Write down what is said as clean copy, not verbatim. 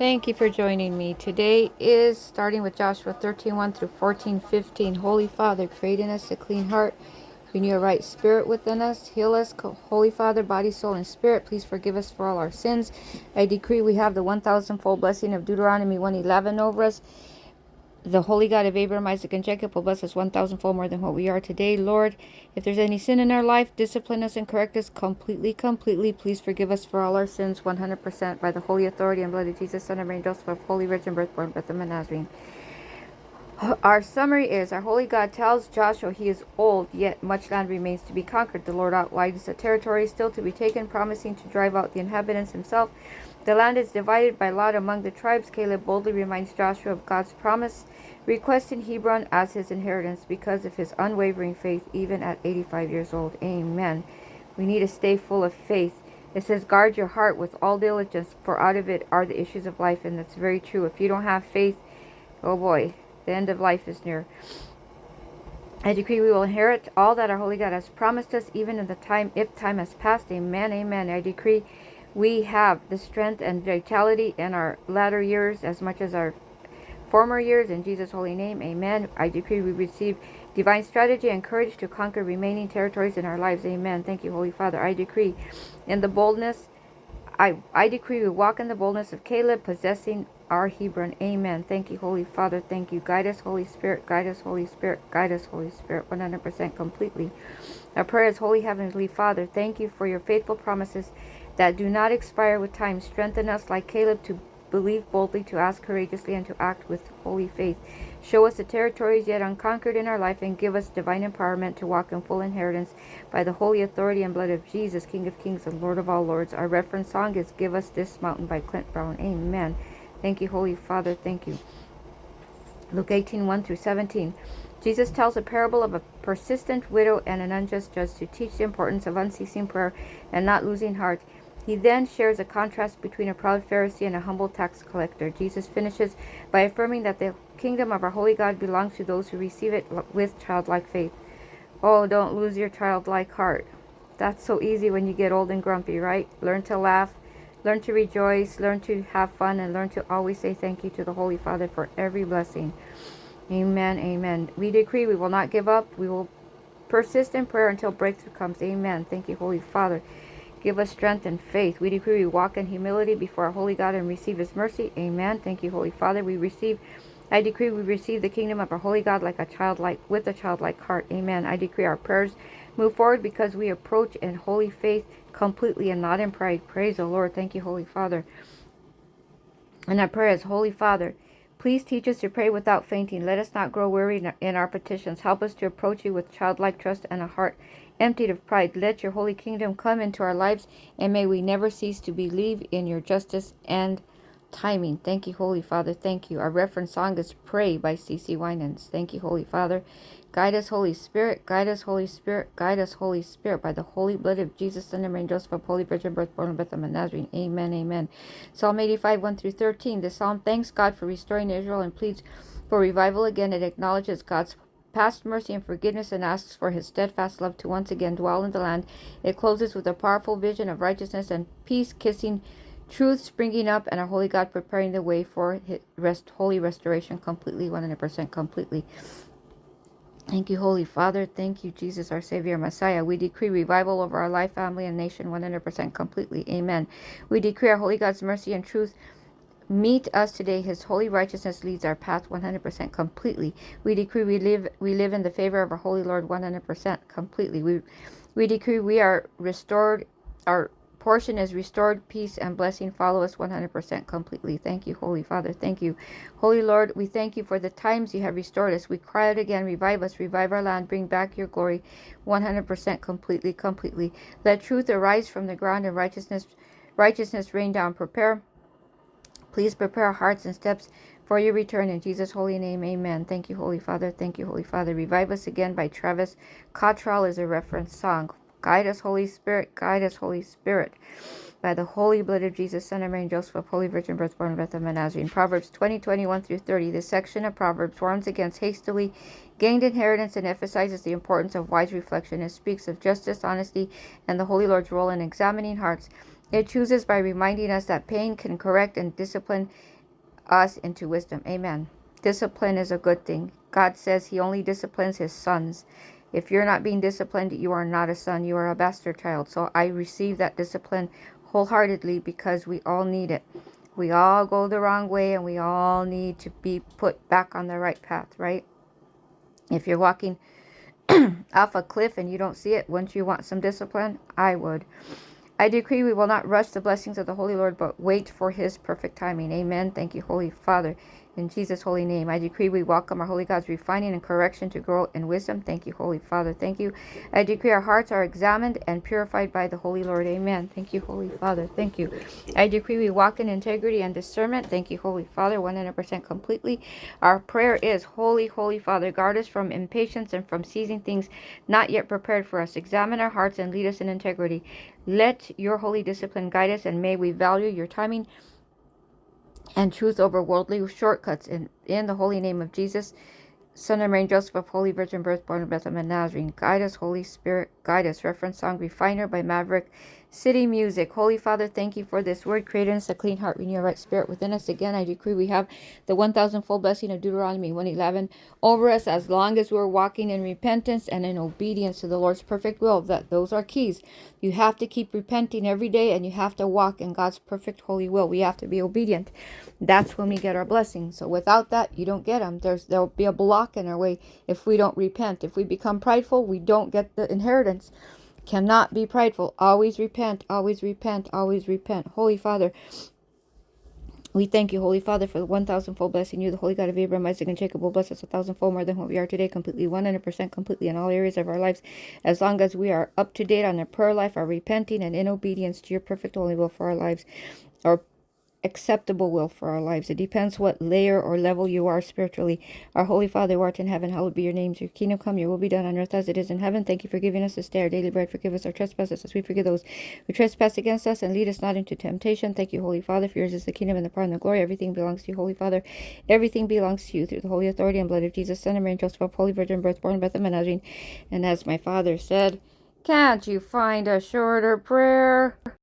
Thank you for joining me. Today is starting with Joshua 13:1 through 14:15. Holy Father, create in us a clean heart. Renew a right spirit within us. Heal us, Holy Father, body, soul, and spirit. Please forgive us for all our sins. I decree we have the 1,000-fold blessing of Deuteronomy 1:11 over us. The Holy God of Abraham, Isaac, and Jacob will bless us 1,000-fold more than what we are today. Lord, if there's any sin in our life, discipline us and correct us completely. Please forgive us for all our sins 100% by the holy authority and blood of Jesus, Son of Mary, Joseph, of Holy Virgin Birth, born Bethlehem and Nazarene. Our summary is, our holy God tells Joshua he is old, yet much land remains to be conquered. The Lord outlines the territory still to be taken, promising to drive out the inhabitants himself. The land is divided by lot among the tribes. Caleb boldly reminds Joshua of God's promise, requesting Hebron as his inheritance because of his unwavering faith, even at 85 years old. Amen. We need to stay full of faith. It says, guard your heart with all diligence, for out of it are the issues of life. And that's very true. If you don't have faith, oh boy, the end of life is near. I decree we will inherit all that our holy God has promised us, even in the time, if time has passed. Amen, amen. I decree we have the strength and vitality in our latter years as much as our former years. In Jesus' holy name, amen. I decree we receive divine strategy and courage to conquer remaining territories in our lives. Amen. Thank you, Holy Father. I decree in the boldness, I decree we walk in the boldness of Caleb, possessing our Hebron. Amen. Thank you, Holy Father. Thank you. Guide us, Holy Spirit. Guide us, Holy Spirit. Guide us, Holy Spirit. 100% completely. Our prayer is, Holy Heavenly Father, thank you for your faithful promises that do not expire with time. Strengthen us like Caleb to believe boldly, to ask courageously, and to act with holy faith. Show us the territories yet unconquered in our life, and give us divine empowerment to walk in full inheritance by the holy authority and blood of Jesus, King of Kings and Lord of all lords. Our reference song is Give Us This Mountain by Clint Brown. Amen. Thank you, Holy Father. Thank you. Luke 18:1 through 17. Jesus tells a parable of a persistent widow and an unjust judge to teach the importance of unceasing prayer and not losing heart. He then shares a contrast between a proud Pharisee and a humble tax collector. Jesus finishes by affirming that the kingdom of our holy God belongs to those who receive it with childlike faith. Oh, don't lose your childlike heart. That's so easy when you get old and grumpy, right? Learn to laugh, learn to rejoice, learn to have fun, and learn to always say thank you to the Holy Father for every blessing. Amen, amen. We decree we will not give up. We will persist in prayer until breakthrough comes. Amen. Thank you, Holy Father. Give us strength and faith. We decree we walk in humility before our holy God and receive his mercy. Amen. Thank you, Holy Father. I decree we receive the kingdom of our holy God with a childlike heart. Amen. I decree our prayers move forward because we approach in holy faith completely and not in pride. Praise the Lord. Thank you, Holy Father. And our prayer is, Holy Father, please teach us to pray without fainting. Let us not grow weary in our petitions. Help us to approach you with childlike trust and a heart emptied of pride. Let your holy kingdom come into our lives, and may we never cease to believe in your justice and timing. Thank you, Holy Father. Thank you. Our reference song is Pray by C.C. Winans. Thank you, Holy Father. Guide us, Holy Spirit. Guide us, Holy Spirit. Guide us, Holy Spirit, by the holy blood of Jesus, Son of Mary, Joseph, of Holy Virgin Birth, born of Bethlehem and Nazarene. Amen, amen. Psalm 85, 1 through 13. The psalm thanks God for restoring Israel and pleads for revival again. It acknowledges God's past mercy and forgiveness and asks for his steadfast love to once again dwell in the land. It closes with a powerful vision of righteousness and peace, kissing truth springing up, and our holy God preparing the way for his holy restoration completely, 100% completely. Thank you, Holy Father. Thank you, Jesus, our Savior, Messiah. We decree revival over our life, family, and nation 100% completely. Amen. We decree our holy God's mercy and truth meet us today. His holy righteousness leads our path 100% completely. We decree we live in the favor of our holy Lord 100% completely. We decree we are restored. Our portion is restored. Peace and blessing follow us 100% completely. Thank you, Holy Father. Thank you, Holy Lord. We thank you for the times you have restored us. We cry out again, revive us, revive our land, bring back your glory 100% completely. Let truth arise from the ground and righteousness rain down. Please prepare our hearts and steps for your return in Jesus' holy name. Amen. Thank you, Holy Father. Thank you, Holy Father. Revive Us Again by Travis Cottrell is a reference song. Guide us, Holy Spirit. Guide us, Holy Spirit. By the holy blood of Jesus, Son of Mary, and Joseph, of Holy Virgin Birth, born of Bethlehem and Nazarene. Proverbs 20, 21 through 30. This section of Proverbs warns against hastily gained inheritance and emphasizes the importance of wise reflection. It speaks of justice, honesty, and the Holy Lord's role in examining hearts. It chooses by reminding us that pain can correct and discipline us into wisdom. Amen. Discipline is a good thing. God says he only disciplines his sons. If you're not being disciplined, you are not a son. You are a bastard child. So I receive that discipline wholeheartedly because we all need it. We all go the wrong way and we all need to be put back on the right path, right? If you're walking off a cliff and you don't see it, wouldn't you want some discipline? I would. I decree we will not rush the blessings of the Holy Lord, but wait for his perfect timing. Amen. Thank you, Holy Father. In Jesus' holy name, I decree we welcome our Holy God's refining and correction to grow in wisdom. Thank you, Holy Father. Thank you. I decree our hearts are examined and purified by the Holy Lord. Amen. Thank you, Holy Father. Thank you. I decree we walk in integrity and discernment. Thank you, Holy Father, 100% completely. Our prayer is, Holy, Holy Father, guard us from impatience and from seizing things not yet prepared for us. Examine our hearts and lead us in integrity. Let your holy discipline guide us, and may we value your timing and truth over worldly shortcuts. In the holy name of Jesus, Son of Mary, Joseph of Holy Virgin Birth, born of Bethlehem, Nazarene. Guide us, Holy Spirit, guide us. Reference song, Refiner by Maverick City Music. Holy Father, thank you for this word. Create in us a clean heart, renew a right spirit within us. Again, I decree we have the 1,000-fold blessing of Deuteronomy 1:11 over us as long as we're walking in repentance and in obedience to the Lord's perfect will. Those are keys. You have to keep repenting every day, and you have to walk in God's perfect holy will. We have to be obedient. That's when we get our blessings. So without that, you don't get them. There'll be a block in our way if we don't repent. If we become prideful, we don't get the inheritance. Cannot be prideful. Always repent, always repent, always repent. Holy Father, we thank you, Holy Father, for the 1,000-fold blessing. You, the Holy God of Abraham, Isaac, and Jacob, will bless us 1,000-fold more than what we are today, completely, 100% completely in all areas of our lives, as long as we are up to date on our prayer life, our repenting, and in obedience to your perfect holy will for our lives, or acceptable will for our lives. It depends what layer or level you are spiritually. Our Holy Father who art in heaven, hallowed be your name. Your kingdom come, your will be done on earth as it is in heaven. Thank you for giving us this day our daily bread. Forgive us our trespasses as we forgive those who trespass against us, and lead us not into temptation. Thank you, Holy Father, for yours is the kingdom and the power and the glory. Everything belongs to you, Holy Father. Everything belongs to you through the holy authority and blood of Jesus, Son of Mary, Joseph of Holy Virgin Birth, born of Bethlehem, Nazarene. And as my Father said, can't you find a shorter prayer?